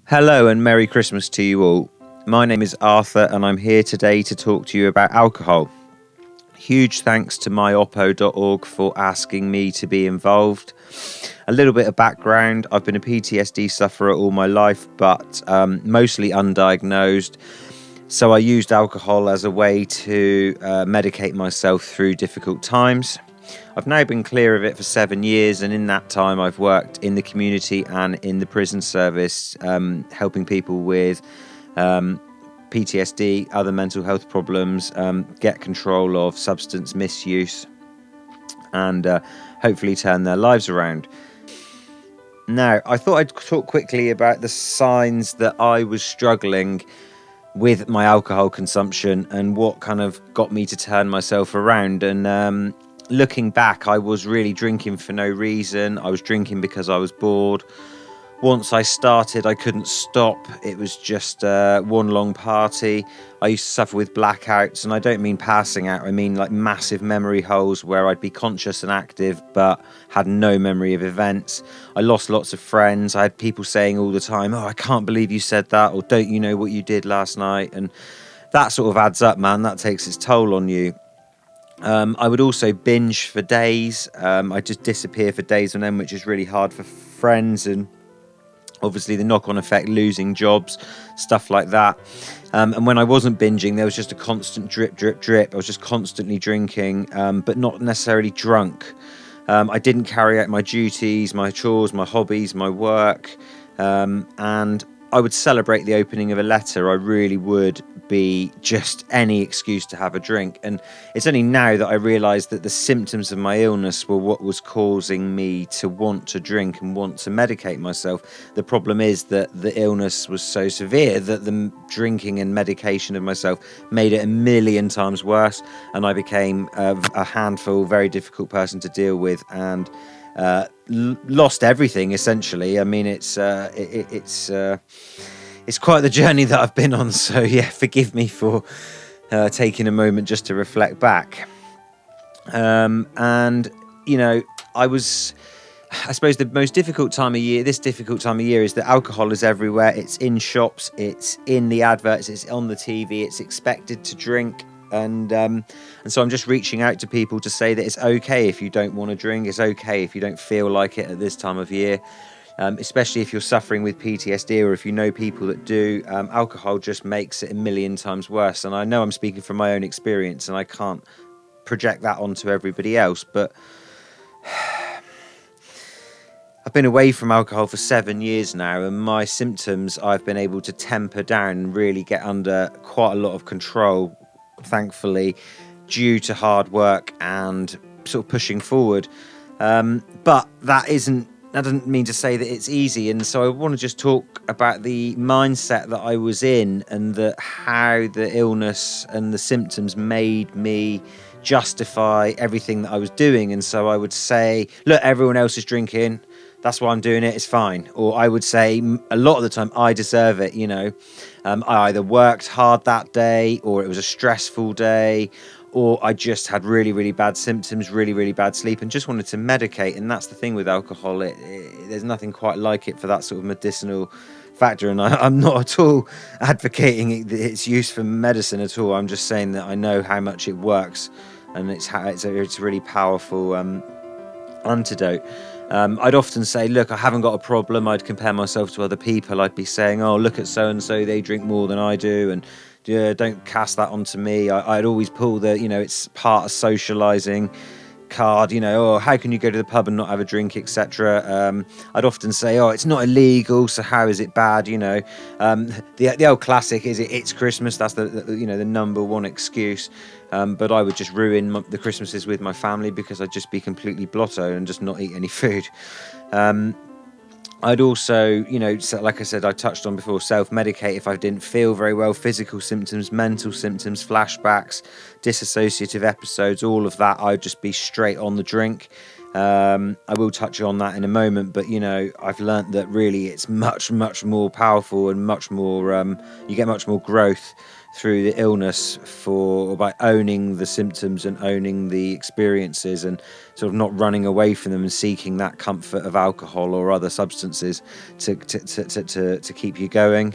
Hello and Merry Christmas to you all. My name is Arthur and I'm here today to talk to you about alcohol. Huge thanks to myoppo.org for asking me to be involved. A little bit of background: I've been a PTSD sufferer all my life, but mostly undiagnosed. So I used alcohol as a way to medicate myself through difficult times. I've now been clear of it for 7 years, and in that time I've worked in the community and in the prison service, helping people with PTSD, other mental health problems, get control of substance misuse, and hopefully turn their lives around. Now, I thought I'd talk quickly about the signs that I was struggling with my alcohol consumption and what kind of got me to turn myself around. And looking back, I was really drinking for no reason. I was drinking because I was bored. Once I started, I couldn't stop. It was just one long party. I used to suffer with blackouts, and I don't mean passing out. I mean like massive memory holes where I'd be conscious and active but had no memory of events. I lost lots of friends. I had people saying all the time, "Oh, I can't believe you said that," or "Don't you know what you did last night?" And that sort of adds up, man. That takes its toll on you. I would also binge for days. I'd just disappear for days on end, which is really hard for friends, and obviously the knock-on effect, losing jobs, stuff like that. And when I wasn't binging, there was just a constant drip, drip, drip. I was just constantly drinking, but not necessarily drunk. I didn't carry out my duties, my chores, my hobbies, my work, and I would celebrate the opening of a letter. I really would be just any excuse to have a drink. And it's only now that I realised that the symptoms of my illness were what was causing me to want to drink and want to medicate myself. The problem is that the illness was so severe that the drinking and medication of myself made it a million times worse, and I became a handful, very difficult person to deal with, and lost everything essentially. I mean, it's quite the journey that I've been on. So yeah, forgive me for taking a moment just to reflect back. And you know, I suppose the most difficult time of year, this difficult time of year, is that alcohol is everywhere. It's in shops, it's in the adverts, it's on the TV, it's expected to drink. And so I'm just reaching out to people to say that it's okay if you don't want to drink. It's okay if you don't feel like it at this time of year, especially if you're suffering with PTSD or if you know people that do. Alcohol just makes it a million times worse. And I know I'm speaking from my own experience and I can't project that onto everybody else, but I've been away from alcohol for 7 years now, and my symptoms I've been able to temper down and really get under quite a lot of control, thankfully, due to hard work and sort of pushing forward. But that doesn't mean to say that it's easy. And so I want to just talk about the mindset that I was in, and how the illness and the symptoms made me justify everything that I was doing. And so I would say, look, everyone else is drinking, that's why I'm doing it, it's fine. Or I would say a lot of the time, I deserve it, you know. I either worked hard that day, or it was a stressful day, or I just had really, really bad symptoms, really, really bad sleep, and just wanted to medicate. And that's the thing with alcohol. There's nothing quite like it for that sort of medicinal factor. And I'm not at all advocating its use for medicine at all. I'm just saying that I know how much it works, and it's a really powerful antidote. I'd often say, look, I haven't got a problem. I'd compare myself to other people. I'd be saying, oh, look at so-and-so, they drink more than I do, and don't cast that onto me. I'd always pull the, it's part of socializing card, oh, how can you go to the pub and not have a drink, etc. I'd often say, oh, it's not illegal, so how is it bad? The old classic is it's Christmas. That's the number one excuse. But I would just ruin the Christmases with my family because I'd just be completely blotto and just not eat any food. I'd also, like I said, I touched on before, self-medicate if I didn't feel very well. Physical symptoms, mental symptoms, flashbacks, dissociative episodes, all of that, I'd just be straight on the drink. I will touch on that in a moment, but I've learnt that really it's much, much more powerful and much more, you get much more growth through the illness by owning the symptoms and owning the experiences, and sort of not running away from them and seeking that comfort of alcohol or other substances to keep you going.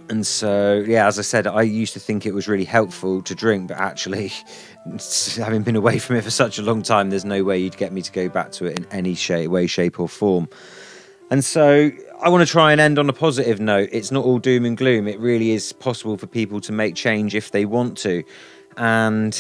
And so, yeah, as I said, I used to think it was really helpful to drink, but actually, having been away from it for such a long time, there's no way you'd get me to go back to it in any way, shape or form. And so I want to try and end on a positive note. It's not all doom and gloom. It really is possible for people to make change if they want to. And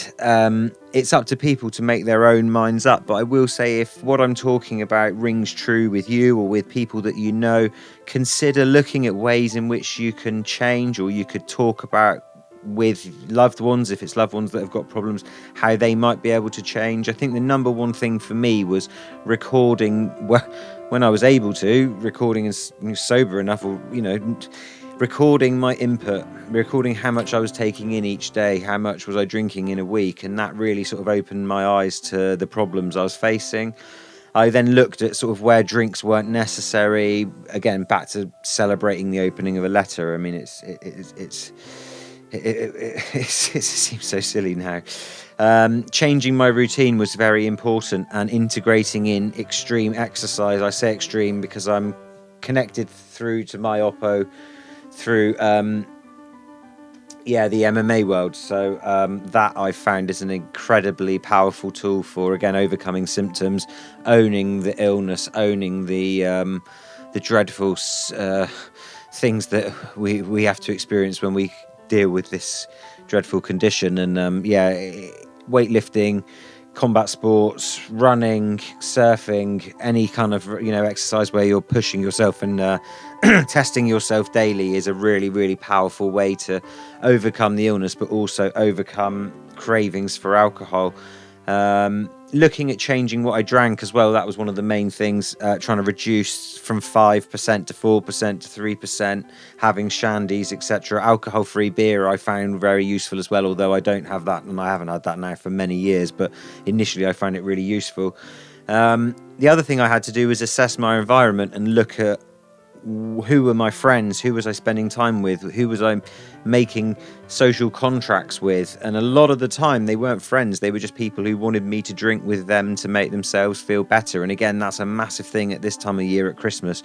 it's up to people to make their own minds up. But I will say, if what I'm talking about rings true with you or with people that you know, consider looking at ways in which you can change, or you could talk about with loved ones, if it's loved ones that have got problems, how they might be able to change. I think the number one thing for me was recording, when I was able to, recording and sober enough, or recording my input, recording how much I was taking in each day, how much was I drinking in a week, and that really sort of opened my eyes to the problems I was facing. I then looked at sort of where drinks weren't necessary. Again, back to celebrating the opening of a letter. I mean, it seems so silly now. Changing my routine was very important, and integrating in extreme exercise. I say extreme because I'm connected through to my oppo through the MMA world. So that I found is an incredibly powerful tool for, again, overcoming symptoms, owning the illness, owning the dreadful things that we have to experience when we deal with this dreadful condition. And weightlifting, combat sports, running, surfing, any kind of exercise where you're pushing yourself and testing yourself daily is a really, really powerful way to overcome the illness, but also overcome cravings for alcohol. Looking at changing what I drank as well, that was one of the main things, trying to reduce from 5% to 4% to 3%, having shandies, etc. Alcohol-free beer I found very useful as well, although I don't have that, and I haven't had that now for many years, but initially I found it really useful. The other thing I had to do was assess my environment and look at who were my friends, who was I spending time with, who was I making social contracts with. And a lot of the time they weren't friends, they were just people who wanted me to drink with them to make themselves feel better. And again, that's a massive thing at this time of year at Christmas,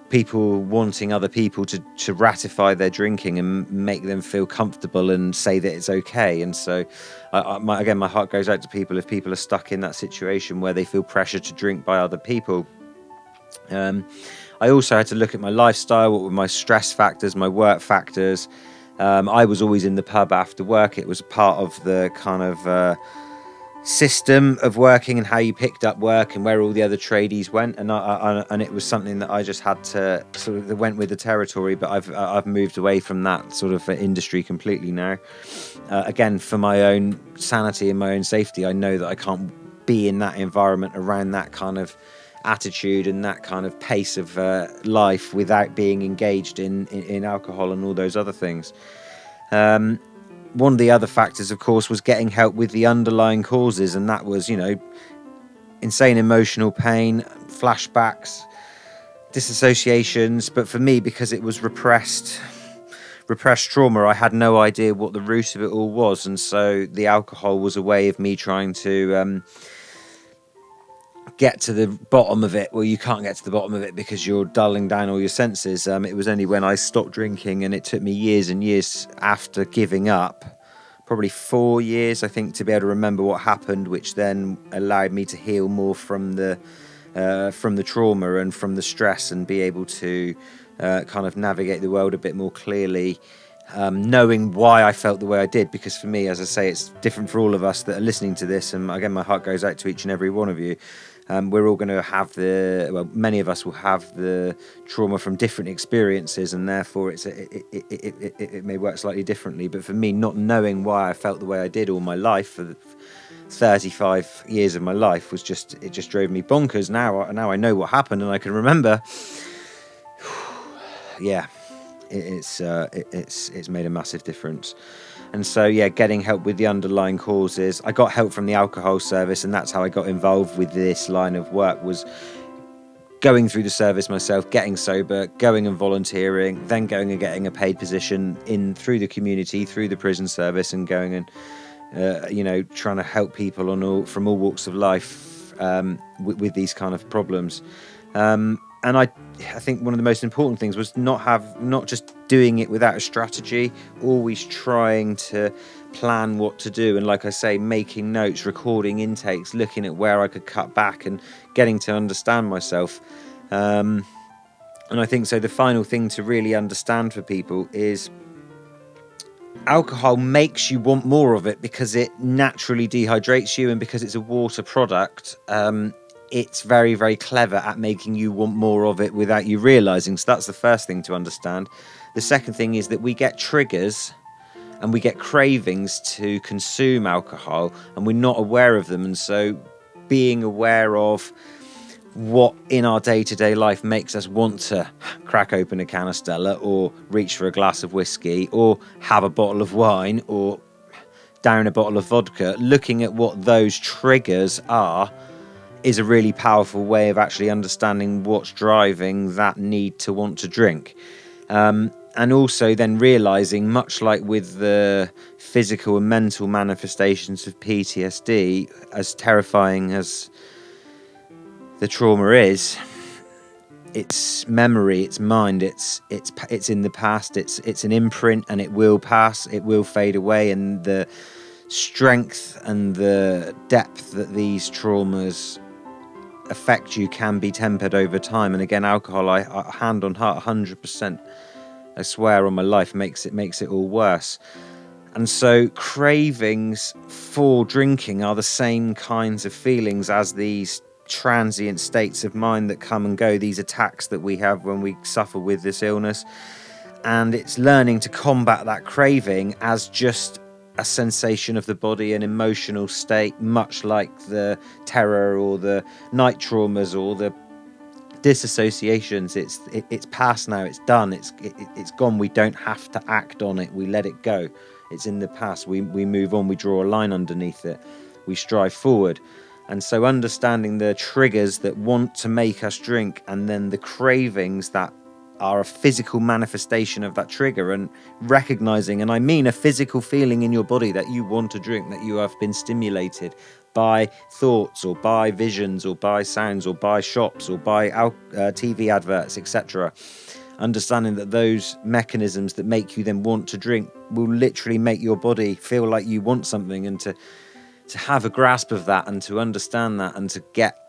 people wanting other people to ratify their drinking and make them feel comfortable and say that it's okay. And so my heart goes out to people if people are stuck in that situation where they feel pressure to drink by other people. I also had to look at my lifestyle, what were my stress factors, my work factors. I was always in the pub after work. It was part of the kind of system of working and how you picked up work and where all the other tradies went. And it was something that I just had to sort of went with the territory. But I've moved away from that sort of industry completely now. Again, for my own sanity and my own safety, I know that I can't be in that environment around that kind of attitude and that kind of pace of life without being engaged in alcohol and all those other things. One of the other factors, of course, was getting help with the underlying causes, and that was, insane emotional pain, flashbacks, disassociations. But for me, because it was repressed trauma, I had no idea what the root of it all was, and so the alcohol was a way of me trying to get to the bottom of it. Well, you can't get to the bottom of it because you're dulling down all your senses. It was only when I stopped drinking, and it took me years and years after giving up, probably 4 years, I think, to be able to remember what happened, which then allowed me to heal more from the trauma and from the stress, and be able to kind of navigate the world a bit more clearly, knowing why I felt the way I did. Because for me, as I say, it's different for all of us that are listening to this, and again, my heart goes out to each and every one of you. We're all going to have many of us will have the trauma from different experiences, and therefore it may work slightly differently. But for me, not knowing why I felt the way I did all my life, for the 35 years of my life, it just drove me bonkers. Now I know what happened, and I can remember. Yeah, it's made a massive difference. And so, yeah, getting help with the underlying causes. I got help from the alcohol service, and that's how I got involved with this line of work, was going through the service myself, getting sober, going and volunteering, then going and getting a paid position in through the community, through the prison service, and going and trying to help people from all walks of life with these kind of problems. And I think one of the most important things was not just doing it without a strategy, always trying to plan what to do. And like I say, making notes, recording intakes, looking at where I could cut back and getting to understand myself. And I think so the final thing to really understand for people is alcohol makes you want more of it because it naturally dehydrates you, and because it's a water product, it's very, very clever at making you want more of it without you realizing. So that's the first thing to understand. The second thing is that we get triggers and we get cravings to consume alcohol, and we're not aware of them. And so being aware of what in our day-to-day life makes us want to crack open a can of Stella, or reach for a glass of whiskey, or have a bottle of wine, or down a bottle of vodka, looking at what those triggers are is a really powerful way of actually understanding what's driving that need to want to drink. And also then realizing, much like with the physical and mental manifestations of PTSD, as terrifying as the trauma is, it's memory, it's mind, it's in the past, it's an imprint, and it will pass, it will fade away, and the strength and the depth that these traumas affect you can be tempered over time. And again, alcohol, I hand on heart, 100%, I swear on my life, makes it all worse. And so cravings for drinking are the same kinds of feelings as these transient states of mind that come and go, these attacks that we have when we suffer with this illness. And it's learning to combat that craving as just a sensation of the body, an emotional state, much like the terror or the night traumas or the disassociations. It's past now, it's done, it's gone. We don't have to act on it, we let it go. It's in the past, we move on, we draw a line underneath it, we strive forward. And so understanding the triggers that want to make us drink, and then the cravings that are a physical manifestation of that trigger, and recognizing, and I mean a physical feeling in your body that you want to drink, that you have been stimulated by thoughts or by visions or by sounds or by shops or by TV adverts, etc. Understanding that those mechanisms that make you then want to drink will literally make your body feel like you want something, and to have a grasp of that and to understand that and to get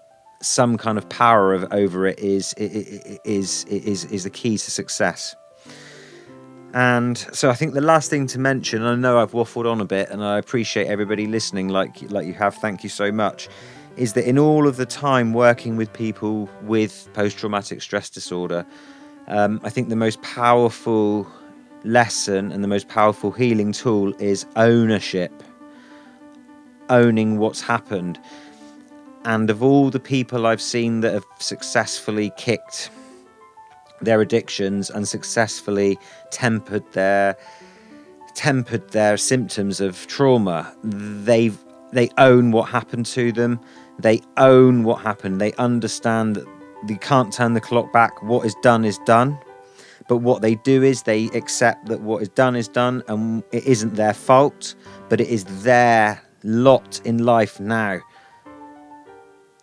some kind of power over it is the key to success. And so I think the last thing to mention, I know I've waffled on a bit, and I appreciate everybody listening like you have, thank you so much, is that in all of the time working with people with post-traumatic stress disorder, I think the most powerful lesson and the most powerful healing tool is ownership, owning what's happened. And of all the people I've seen that have successfully kicked their addictions and successfully tempered their symptoms of trauma, they own what happened to them. They own what happened. They understand that you can't turn the clock back. What is done is done. But what they do is they accept that what is done, and it isn't their fault, but it is their lot in life now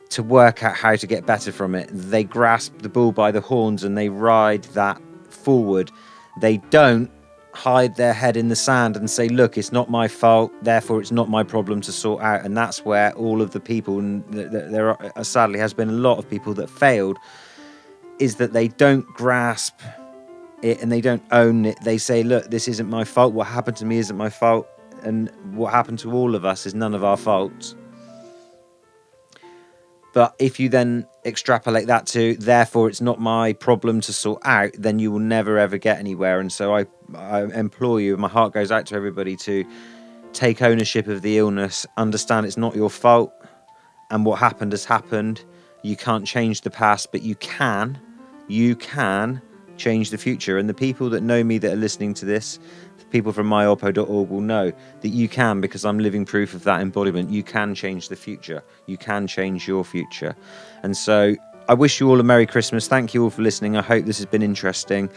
to work out how to get better from it. They grasp the bull by the horns and they ride that forward. They don't hide their head in the sand and say, look, it's not my fault, therefore it's not my problem to sort out. And that's where all of the people, and there sadly has been a lot of people that failed, is that they don't grasp it and they don't own it. They say, look, this isn't my fault, what happened to me isn't my fault, and what happened to all of us is none of our faults. But if you then extrapolate that to, therefore it's not my problem to sort out, then you will never ever get anywhere. And so I implore you, my heart goes out to everybody, to take ownership of the illness, understand it's not your fault, and what happened has happened. You can't change the past, but you can change the future. And the people that know me that are listening to this, people from myoppo.org will know that you can, because I'm living proof of that embodiment. You can change the future. You can change your future. And so I wish you all a Merry Christmas. Thank you all for listening. I hope this has been interesting.